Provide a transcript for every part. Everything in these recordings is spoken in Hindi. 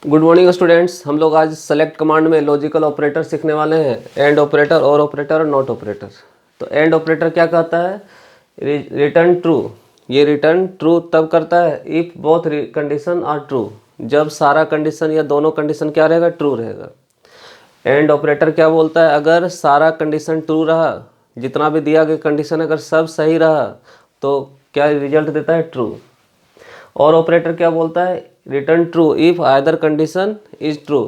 Good morning students. हम लोग आज सेलेक्ट कमांड में लॉजिकल ऑपरेटर सीखने वाले हैं, एंड ऑपरेटर, और ऑपरेटर और नॉट ऑपरेटर। तो एंड ऑपरेटर क्या कहता है? Return true. ये रिटर्न ट्रू तब करता है if both condition are true, जब सारा कंडीशन या दोनों कंडीशन क्या रहेगा? ट्रू रहेगा। एंड ऑपरेटर क्या बोलता है? अगर सारा कंडीशन ट्रू रहा, जितना भी दिया गया कंडीशन अगर सब सही रहा तो क्या रिजल्ट देता है? ट्रू। और ऑपरेटर क्या बोलता है? Return true if either condition is true.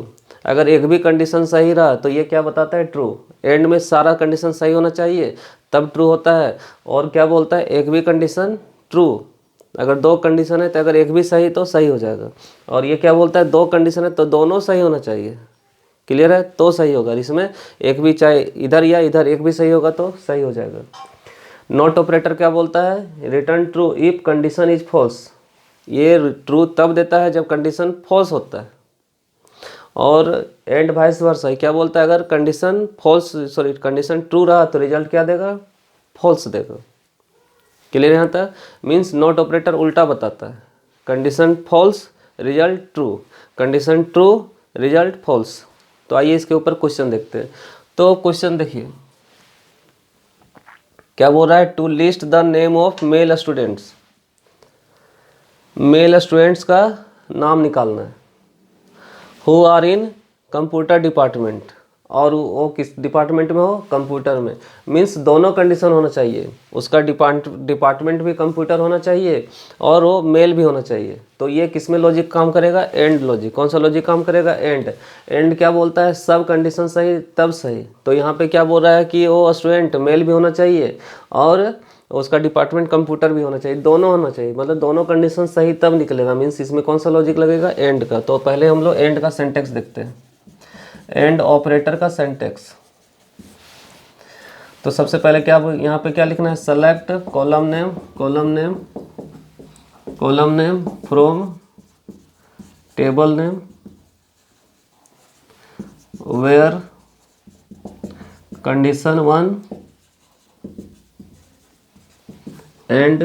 अगर एक भी कंडीशन सही रहा तो ये क्या बताता है? ट्रू। एंड में सारा कंडीशन सही होना चाहिए तब ट्रू होता है। और क्या बोलता है? एक भी कंडीशन ट्रू। अगर दो कंडीशन है तो अगर एक भी सही तो सही हो जाएगा। और ये क्या बोलता है? दो कंडीशन है तो दोनों सही होना चाहिए। क्लियर है? तो सही होगा। इसमें एक भी, चाहे इधर या इधर, एक भी सही होगा तो सही हो जाएगा। नॉट ऑपरेटर क्या बोलता है? Return true if condition is false. ये ट्रू तब देता है जब कंडीशन फॉल्स होता है। और एंड वाइस वर्सा क्या बोलता है? अगर कंडीशन ट्रू रहा तो रिजल्ट क्या देगा? फॉल्स देगा। क्लियर यहाँ तक? मीन्स नॉट ऑपरेटर उल्टा बताता है। Condition false result true, condition true result false. तो आइए इसके ऊपर क्वेश्चन देखते हैं। तो क्वेश्चन देखिए क्या बोल रहा है? To list the name of male students. Male students का नाम निकालना है। Who are in computer department. और वो किस डिपार्टमेंट में हो? कंप्यूटर में। मीन्स दोनों कंडीशन होना चाहिए। उसका डिपार्टमेंट भी कंप्यूटर होना चाहिए और वो मेल भी होना चाहिए। तो ये किस में लॉजिक काम करेगा? And logic. कौन सा लॉजिक काम करेगा? एंड। एंड क्या बोलता है? सब कंडीशन सही तब सही। तो यहाँ पे क्या बोल रहा है कि वो स्टूडेंट मेल भी होना चाहिए और उसका डिपार्टमेंट कंप्यूटर भी होना चाहिए। दोनों होना चाहिए, मतलब दोनों कंडीशन सही तब निकलेगा। मीन्स इसमें कौन सा लॉजिक लगेगा? एंड का। तो पहले हम लोग एंड का सिंटेक्स देखते हैं। एंड ऑपरेटर का सिंटेक्स। तो सबसे पहले क्या यहाँ पे क्या लिखना है? Select column name from table name where condition 1 and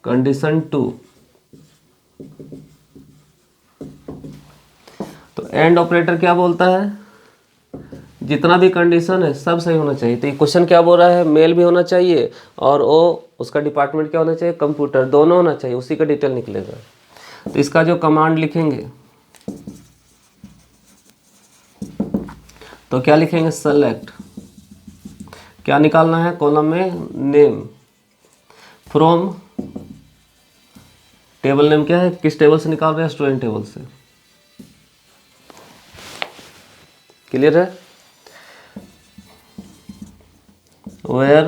condition 2। तो एंड ऑपरेटर क्या बोलता है? जितना भी कंडीशन है सब सही होना चाहिए। तो ये क्वेश्चन क्या बोल रहा है? मेल भी होना चाहिए और वो उसका डिपार्टमेंट क्या होना चाहिए? कंप्यूटर। दोनों होना चाहिए, उसी का डिटेल निकलेगा। तो इसका जो कमांड लिखेंगे तो क्या लिखेंगे? सेलेक्ट। क्या निकालना है? कॉलम में नेम फ्रॉम टेबल नेम। क्या है? किस टेबल से निकाल रहे हैं? स्टूडेंट टेबल से। क्लियर है? वेयर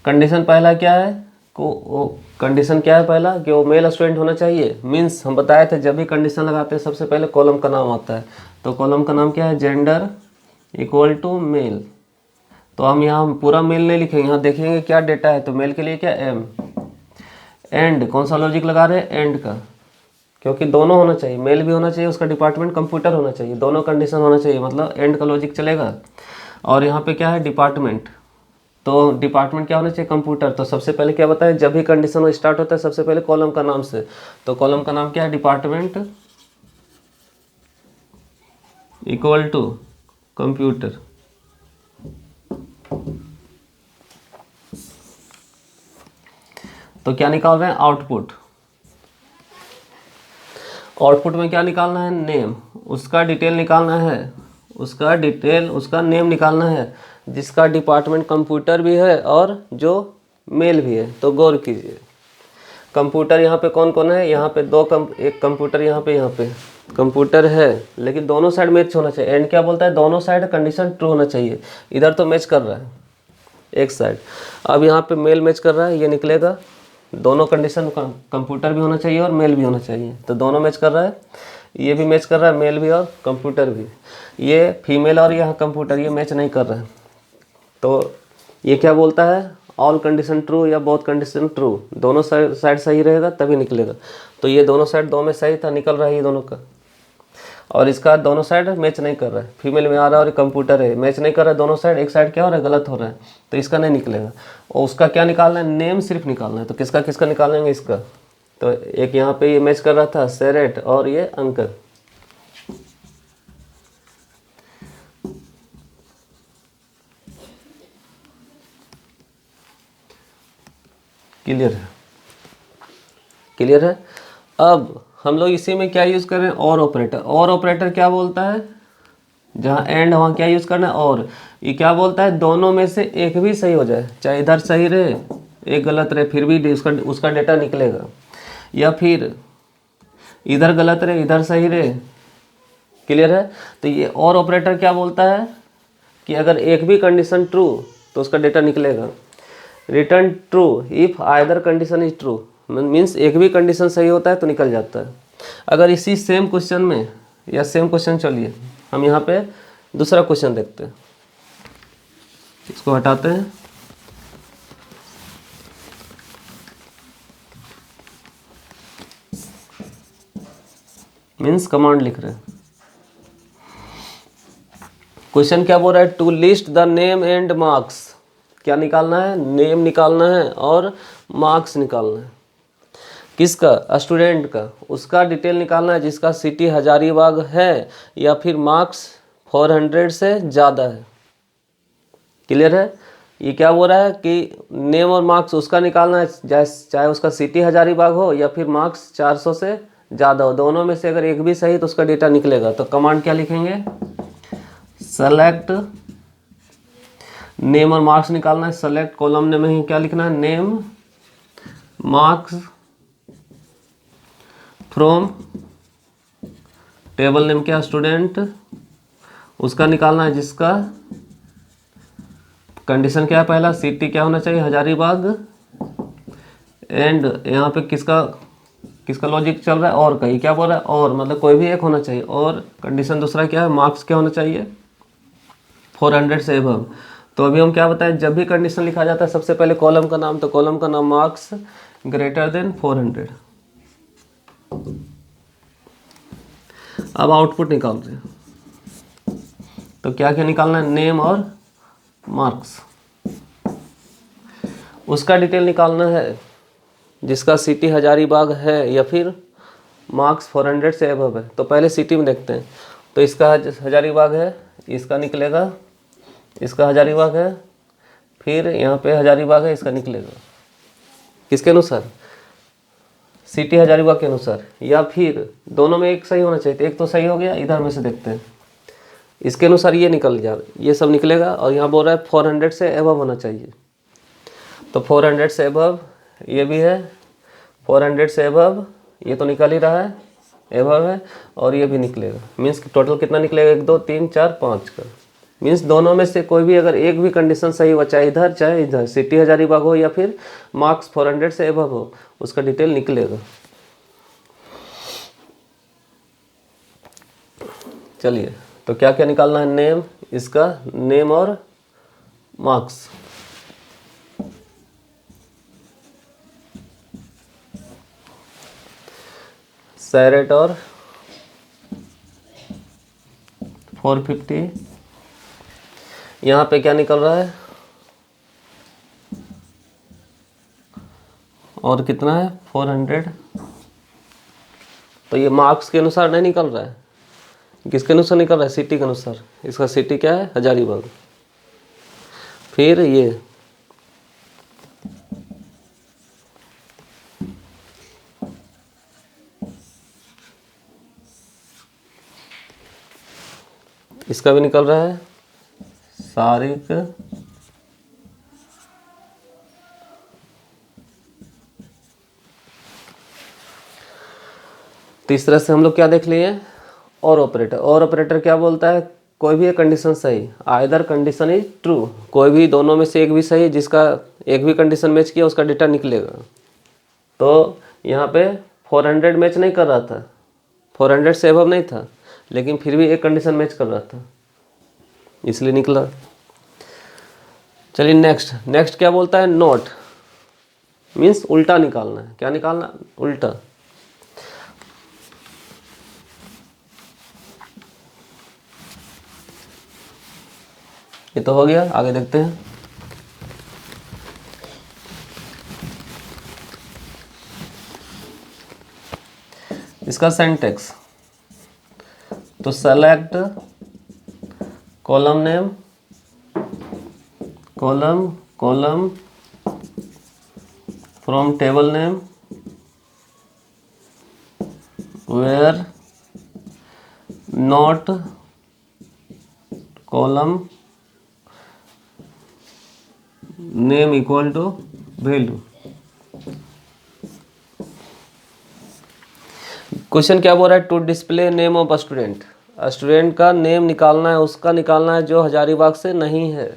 कंडीशन पहला क्या है? कंडीशन क्या है पहला? कि वो मेल स्टूडेंट होना चाहिए। मीन्स हम बताए थे जब भी कंडीशन लगाते हैं सबसे पहले कॉलम का नाम आता है। तो कॉलम का नाम क्या है? Gender equal to male. तो हम यहाँ पूरा मेल नहीं लिखेंगे, यहाँ देखेंगे क्या डेटा है। तो मेल के लिए क्या? एम। एंड कौन सा लॉजिक लगा रहे हैं? एंड का। क्योंकि दोनों होना चाहिए, मेल भी होना चाहिए, उसका डिपार्टमेंट कंप्यूटर होना चाहिए, दोनों कंडीशन होना चाहिए, मतलब एंड का लॉजिक चलेगा। और यहाँ पे क्या है? डिपार्टमेंट। तो डिपार्टमेंट क्या होना चाहिए? कंप्यूटर। तो सबसे पहले क्या बताया? जब भी कंडीशन स्टार्ट होता है सबसे पहले कॉलम का नाम से। तो कॉलम का नाम क्या है? Department equal to computer. तो क्या निकाल रहे हैं? आउटपुट। आउटपुट में क्या निकालना है? नेम। उसका डिटेल निकालना है, उसका नेम निकालना है जिसका डिपार्टमेंट कंप्यूटर भी है और जो मेल भी है। तो गौर कीजिए, कंप्यूटर यहाँ पे कौन कौन है? यहाँ पे एक कंप्यूटर यहाँ पे कंप्यूटर है, लेकिन दोनों साइड मैच होना चाहिए। एंड क्या बोलता है? दोनों साइड कंडीशन ट्रू होना चाहिए। इधर तो मैच कर रहा है एक साइड, अब यहाँ पे मेल मैच कर रहा है, ये निकलेगा दोनों कंडीशन। कंप्यूटर भी होना चाहिए और मेल भी होना चाहिए। तो दोनों मैच कर रहा है, ये भी मैच कर रहा है, मेल भी और कंप्यूटर भी। ये फीमेल और यहाँ कंप्यूटर ये मैच नहीं कर रहा है। तो ये क्या बोलता है? ऑल कंडीशन ट्रू या बोथ कंडीशन ट्रू। दोनों साइड सही रहेगा तभी निकलेगा। तो ये दोनों साइड दो में सही था, निकल रहा है ये दोनों का। और इसका दोनों साइड मैच नहीं कर रहा है, फीमेल में आ रहा है और कंप्यूटर है, मैच नहीं कर रहा है दोनों साइड। एक साइड क्या हो रहा है? गलत हो रहा है, तो इसका नहीं निकलेगा। और उसका क्या निकालना है? नेम सिर्फ निकालना है। तो किसका किसका निकालेंगे? इसका। तो एक यहाँ पे ये मैच कर रहा था सेरेट और ये अंकल। क्लियर है? क्लियर है। अब हम लोग इसी में क्या यूज़ कर रहे हैं, और ऑपरेटर। और ऑपरेटर क्या बोलता है, जहाँ एंड वहाँ क्या यूज़ करना है, और। ये क्या बोलता है, दोनों में से एक भी सही हो जाए, चाहे इधर सही रहे एक गलत रहे, फिर भी उसका डेटा निकलेगा, या फिर इधर गलत रहे इधर सही रहे। क्लियर है। तो ये और ऑपरेटर क्या बोलता है कि अगर एक भी कंडीशन ट्रू तो उसका डेटा निकलेगा। Return true if either condition is true, means एक भी कंडीशन सही होता है तो निकल जाता है। अगर इसी सेम क्वेश्चन में, या सेम क्वेश्चन, चलिए हम यहाँ पे दूसरा क्वेश्चन देखते हैं, इसको हटाते हैं। मीन्स कमांड लिख रहे हैं। क्वेश्चन क्या बोल रहा है, to list the name and marks. क्या निकालना है, नेम निकालना है और मार्क्स निकालना है। किसका, स्टूडेंट का। उसका डिटेल निकालना है जिसका सिटी हजारीबाग है या फिर मार्क्स 400 से ज़्यादा है। क्लियर है। ये क्या बोल रहा है कि नेम और मार्क्स उसका निकालना है, चाहे उसका सिटी हजारीबाग हो या फिर मार्क्स 400 से ज़्यादा हो, दोनों में से अगर एक भी सही तो उसका डेटा निकलेगा। तो कमांड क्या लिखेंगे, सेलेक्ट नेम और मार्क्स निकालना है। सेलेक्ट कॉलम में ही क्या लिखना है, name marks from table name क्या, स्टूडेंट। उसका निकालना है जिसका कंडीशन क्या है, पहला सिटी क्या होना चाहिए, हजारीबाग। एंड यहाँ पे किसका लॉजिक चल रहा है, और का। ये क्या बोल रहा है, और मतलब कोई भी एक होना चाहिए। और कंडीशन दूसरा क्या है, मार्क्स क्या होना चाहिए, 400 से एबव। तो अभी हम क्या बताएं, जब भी कंडीशन लिखा जाता है सबसे पहले कॉलम का नाम, तो कॉलम का नाम मार्क्स ग्रेटर देन 400। अब आउटपुट निकाल रहे हैं, तो क्या क्या निकालना है, नेम और मार्क्स। उसका डिटेल निकालना है जिसका सिटी हजारीबाग है या फिर मार्क्स 400 से एबव है। तो पहले सिटी में देखते हैं, तो इसका हजारीबाग है, इसका निकलेगा, इसका हजारीबाग है, फिर यहाँ पे हजारीबाग है, इसका निकलेगा। किसके अनुसार, सिटी हजारीबाग के अनुसार, या फिर दोनों में एक सही होना चाहिए। तो एक तो सही हो गया, इधर में से देखते हैं, इसके अनुसार ये निकल जा, ये सब निकलेगा। और यहाँ बोल रहा है 400 से एबव होना चाहिए, तो 400 से एबव ये भी है, 400 से एबव ये तो निकल ही रहा है, एबव है, और ये भी निकलेगा। मीन्स टोटल कितना निकलेगा, 1 2 3 4 5 का। मीन्स दोनों में से कोई भी अगर एक भी कंडीशन सही हो, चाहे इधर सिटी हजारीबाग हो या फिर मार्क्स 400 से एबव हो, उसका डिटेल निकलेगा। चलिए, तो क्या क्या निकालना है, नेम, इसका नेम और मार्क्स। सैरेट और 450। यहाँ पे क्या निकल रहा है, और कितना है, 400। तो ये मार्क्स के अनुसार नहीं निकल रहा है, किसके अनुसार निकल रहा है, सिटी के अनुसार। इसका सिटी क्या है, हजारीबाग। फिर ये इसका भी निकल रहा है, सारिक। तो इस तरह से हम लोग क्या देख लिए, और ऑपरेटर। और ऑपरेटर क्या बोलता है, कोई भी एक कंडीशन सही, आइदर कंडीशन इज ट्रू, कोई भी दोनों में से एक भी सही, जिसका एक भी कंडीशन मैच किया उसका डेटा निकलेगा। तो यहाँ पे 400 मैच नहीं कर रहा था, 400 से एबव नहीं था, लेकिन फिर भी एक कंडीशन मैच कर रहा था, इसलिए निकला। चलिए नेक्स्ट क्या बोलता है, नॉट। मीन्स उल्टा निकालना है। क्या निकालना, उल्टा। ये तो हो गया, आगे देखते हैं। इसका सिंटेक्स, तो select column name, column from table name where not column name equal to value. Question क्या बोल रहा है, to display name of student, student का नेम निकालना है, उसका निकालना है जो हजारीबाग से नहीं है,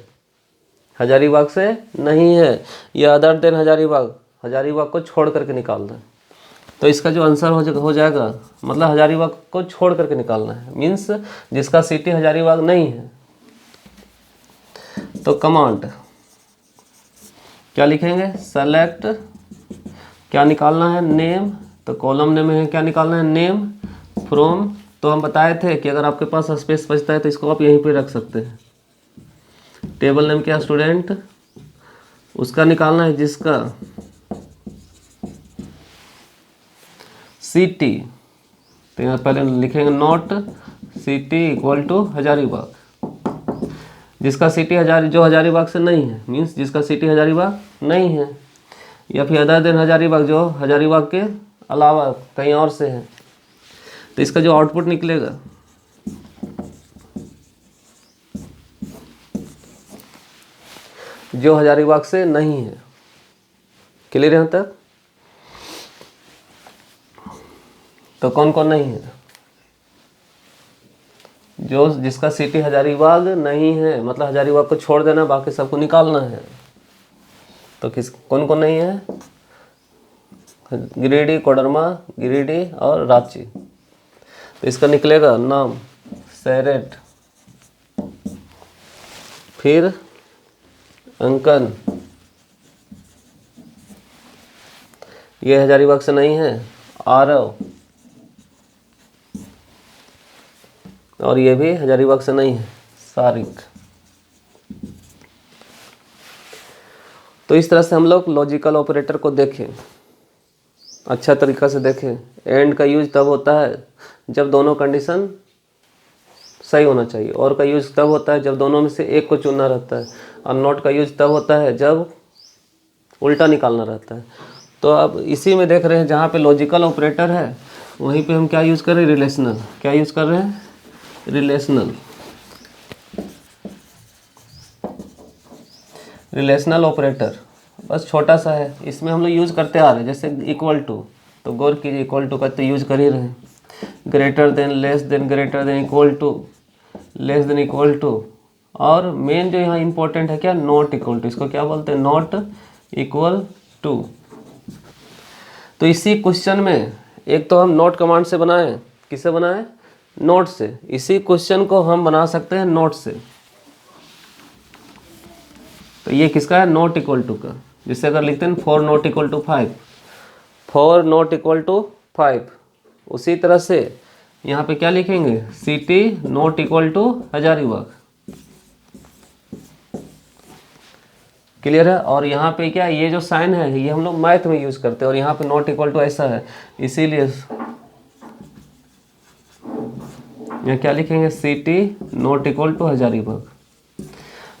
हजारीबाग से नहीं है, या अदर देन हजारीबाग, हजारीबाग को छोड़ करके निकालना है। तो इसका जो आंसर हो जाएगा, मतलब हजारीबाग को छोड़ करके निकालना है, मीन्स जिसका सिटी हजारीबाग नहीं है। तो कमांड क्या लिखेंगे, सेलेक्ट, क्या निकालना है, नेम, तो कॉलम नेम है, क्या निकालना है, नेम फ्रॉम, तो हम बताए थे कि अगर आपके पास स्पेस बचता है तो इसको आप यहीं पे रख सकते हैं। टेबल नेम क्या, स्टूडेंट, उसका निकालना है जिसका सिटी, तो यहाँ पहले लिखेंगे not city equal to Hazaribagh, जिसका सिटी जो हजारीबाग से नहीं है, मीन्स जिसका सिटी हजारीबाग नहीं है, या फिर अदर देन हजारीबाग, जो हजारीबाग के अलावा कहीं और से है। तो इसका जो आउटपुट निकलेगा, जो हजारीबाग से नहीं है। क्लियर है यहाँ तक? तो कौन कौन नहीं है, जो जिसका सिटी हजारीबाग नहीं है, मतलब हजारीबाग को छोड़ देना, बाकी सबको निकालना है। तो कौन कौन नहीं है, गिरिडीह, कोडरमा, गिरिडीह और रांची। तो इसका निकलेगा नाम सैरेट, फिर अंकन, ये हजारीबाग से नहीं है, आरव, और ये भी हजारीबाग से नहीं है, सारिक। तो इस तरह से हम लोग लॉजिकल ऑपरेटर को देखें, अच्छा तरीका से देखें। एंड का यूज तब होता है जब दोनों कंडीशन सही होना चाहिए, और का यूज तब होता है जब दोनों में से एक को चुनना रहता है, और नॉट का यूज तब होता है जब उल्टा निकालना रहता है। तो अब इसी में देख रहे हैं जहाँ पे लॉजिकल ऑपरेटर है वहीं पे हम क्या यूज़ कर रहे हैं, रिलेशनल। क्या यूज़ कर रहे हैं, रिलेशनल ऑपरेटर। बस छोटा सा है, इसमें हम लोग यूज़ करते आ रहे हैं, जैसे इक्वल टू, तो गौर कीजिए इक्वल टू का तो यूज कर ही रहे हैं, greater than, less than, greater than, equal to, less than, equal to, और मेन जो यहाँ इंपॉर्टेंट है क्या, नॉट इक्वल टू। इसको क्या बोलते हैं, नॉट इक्वल टू। तो इसी क्वेश्चन में एक तो हम नोट कमांड से बनाए, किससे बनाए, नोट से। इसी क्वेश्चन को हम बना सकते हैं नोट से। तो ये किसका है, नॉट इक्वल टू का, जिससे अगर लिखते हैं four not equal to 5, four not equal to 5। उसी तरह से यहाँ पे क्या लिखेंगे, city not equal to Hazaribagh. Clear है? और यहाँ पे क्या, ये जो साइन है ये हम लोग मैथ में यूज करते हैं, और यहाँ पे नॉट इक्वल टू ऐसा है, इसीलिए यहाँ क्या लिखेंगे, city not equal to Hazaribagh.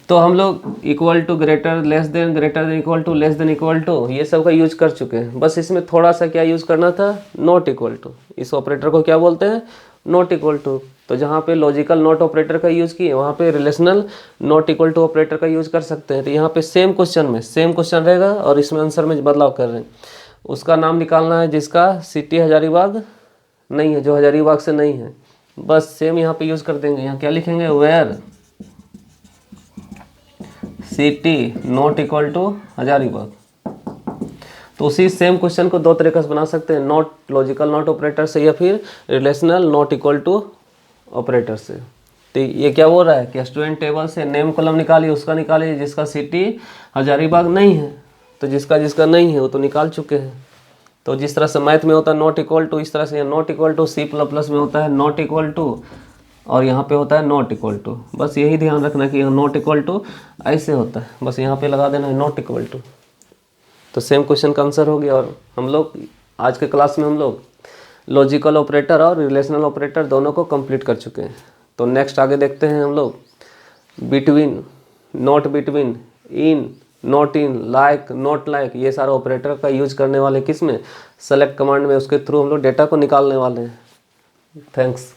तो हम लोग equal to, greater, less than, greater than, equal to, less than, equal to, ये सब का यूज कर चुके हैं। बस इसमें थोड़ा सा क्या यूज करना था, नॉट इक्वल टू। इस ऑपरेटर को क्या बोलते हैं, नॉट इक्वल टू। तो जहाँ पे लॉजिकल नॉट ऑपरेटर का यूज़ किए वहाँ पे relational not equal to operator का यूज़ कर सकते हैं। तो यहाँ पे सेम क्वेश्चन रहेगा, और इसमें आंसर में बदलाव कर रहे हैं। उसका नाम निकालना है जिसका सिटी हजारीबाग नहीं है, जो हजारीबाग से नहीं है। बस सेम यहाँ पे यूज़ कर देंगे। यहाँ क्या लिखेंगे, where city not equal to Hazaribagh. तो उसी सेम क्वेश्चन को दो तरीके से बना सकते हैं, नॉट, लॉजिकल नॉट ऑपरेटर से, या फिर relational not equal to operator से। तो ये क्या बोल रहा है कि स्टूडेंट टेबल से नेम कॉलम निकालिए, उसका निकालिए जिसका सिटी हजारीबाग नहीं है। तो जिसका नहीं है वो तो निकाल चुके हैं। तो जिस तरह से मैथ में होता है नॉट इक्वल टू, इस तरह से नॉट इक्वल टू, C++ में होता है नॉट इक्वल टू, और यहाँ पे होता है नॉट इक्वल टू। बस यही ध्यान रखना कि यहाँ नॉट इक्वल टू ऐसे होता है, बस यहाँ पे लगा देना है नॉट इक्वल टू। तो सेम क्वेश्चन का आंसर हो गया। और हम लोग आज के क्लास में हम लोग लॉजिकल ऑपरेटर और रिलेशनल ऑपरेटर दोनों को कंप्लीट कर चुके हैं। तो नेक्स्ट आगे देखते हैं हम लोग between, not between, in, not in, like, not like, ये सारा ऑपरेटर का यूज करने वाले किस में, सेलेक्ट कमांड में। उसके थ्रू हम लोग डेटा को निकालने वाले हैं। थैंक्स।